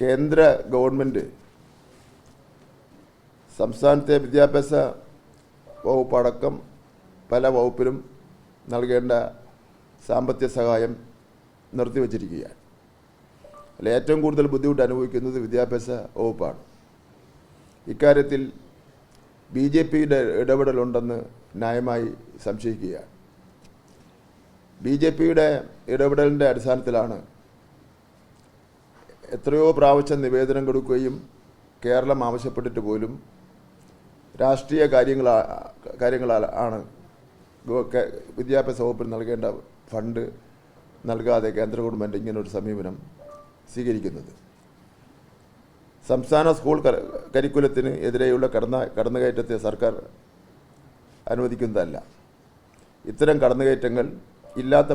കേന്ദ്ര ഗവൺമെൻറ് സംസ്ഥാനത്തെ വിദ്യാഭ്യാസ വകുപ്പടക്കം പല വകുപ്പിലും നൽകേണ്ട സാമ്പത്തിക സഹായം നിർത്തിവച്ചിരിക്കുകയാണ്. അല്ല, ഏറ്റവും കൂടുതൽ ബുദ്ധിമുട്ട് അനുഭവിക്കുന്നത് വിദ്യാഭ്യാസ വകുപ്പാണ്. ഇക്കാര്യത്തിൽ BJPയുടെ ഇടപെടലുണ്ടെന്ന് ന്യായമായി സംശയിക്കുകയാണ്. BJPയുടെ ഇടപെടലിൻ്റെ അടിസ്ഥാനത്തിലാണ് എത്രയോ പ്രാവശ്യം നിവേദനം കൊടുക്കുകയും കേരളം ആവശ്യപ്പെട്ടിട്ട് പോലും രാഷ്ട്രീയ കാര്യങ്ങളാണ് വിദ്യാഭ്യാസ വകുപ്പിന് നൽകേണ്ട ഫണ്ട് നൽകാതെ കേന്ദ്ര ഗവൺമെൻറ് ഇങ്ങനൊരു സമീപനം സ്വീകരിക്കുന്നത്. സംസ്ഥാന സ്കൂൾ കരിക്കുലത്തിന് എതിരെയുള്ള കടന്നുകയറ്റത്തെ സർക്കാർ അനുവദിക്കുന്നതല്ല. ഇത്തരം കടന്നുകയറ്റങ്ങൾ ഇല്ലാത്ത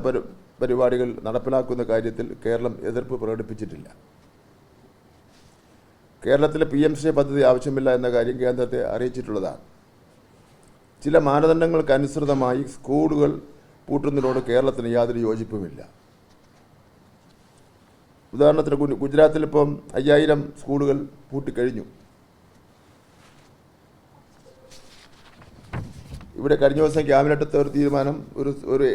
പരിപാടികൾ നടപ്പിലാക്കുന്ന കാര്യത്തിൽ കേരളം എതിർപ്പ് പ്രകടിപ്പിച്ചിട്ടില്ല. കേരളത്തിലെ PMC പദ്ധതി ആവശ്യമില്ല എന്ന കാര്യം കേന്ദ്രത്തെ അറിയിച്ചിട്ടുള്ളതാണ്. ചില മാനദണ്ഡങ്ങൾക്കനുസൃതമായി സ്കൂളുകൾ പൂട്ടുന്നതിനോട് കേരളത്തിന് യാതൊരു യോജിപ്പുമില്ല. ഉദാഹരണത്തിന് ഗുജറാത്തിൽ ഇപ്പം 5000 സ്കൂളുകൾ പൂട്ടിക്കഴിഞ്ഞു. ഇവിടെ കഴിഞ്ഞ ദിവസം ക്യാബിനറ്റ് ഒരു തീരുമാനം, ഒരു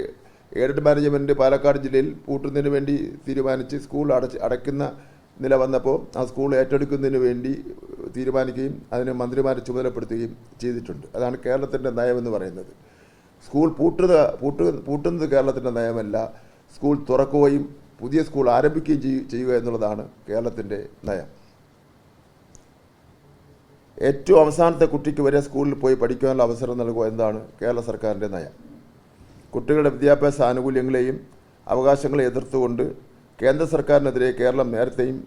എയ്ഡഡ് മാനേജ്മെൻറ്റ് പാലക്കാട് ജില്ലയിൽ പൂട്ടുന്നതിന് വേണ്ടി തീരുമാനിച്ച് സ്കൂൾ അടയ്ക്കുന്ന നില വന്നപ്പോൾ ആ സ്കൂൾ ഏറ്റെടുക്കുന്നതിന് വേണ്ടി തീരുമാനിക്കുകയും അതിന് മന്ത്രിമാരെ ചുമതലപ്പെടുത്തുകയും ചെയ്തിട്ടുണ്ട്. അതാണ് കേരളത്തിൻ്റെ നയമെന്ന് പറയുന്നത്. സ്കൂൾ പൂട്ടുന്നത് കേരളത്തിൻ്റെ നയമല്ല. സ്കൂൾ തുറക്കുകയും പുതിയ സ്കൂൾ ആരംഭിക്കുകയും ചെയ്യുക എന്നുള്ളതാണ് കേരളത്തിൻ്റെ നയം. ഏറ്റവും അവസാനത്തെ കുട്ടിക്ക് വരെ സ്കൂളിൽ പോയി പഠിക്കാനുള്ള അവസരം നൽകുക എന്നതാണ് കേരള സർക്കാരിൻ്റെ നയം. കുട്ടികളുടെ വിദ്യാഭ്യാസ ആനുകൂല്യങ്ങളെയും അവകാശങ്ങളെ എതിർത്തുകൊണ്ട് കേന്ദ്ര സർക്കാരിനെതിരെ കേരളം നേരത്തെയും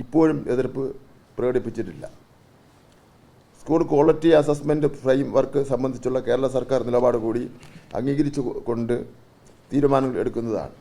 ഇപ്പോഴും എതിർപ്പ് പ്രകടിപ്പിച്ചിട്ടില്ല. School quality assessment framework സംബന്ധിച്ചുള്ള കേരള സർക്കാർ നിലപാട് കൂടി അംഗീകരിച്ചു കൊണ്ട് തീരുമാനങ്ങൾ എടുക്കുന്നതാണ്.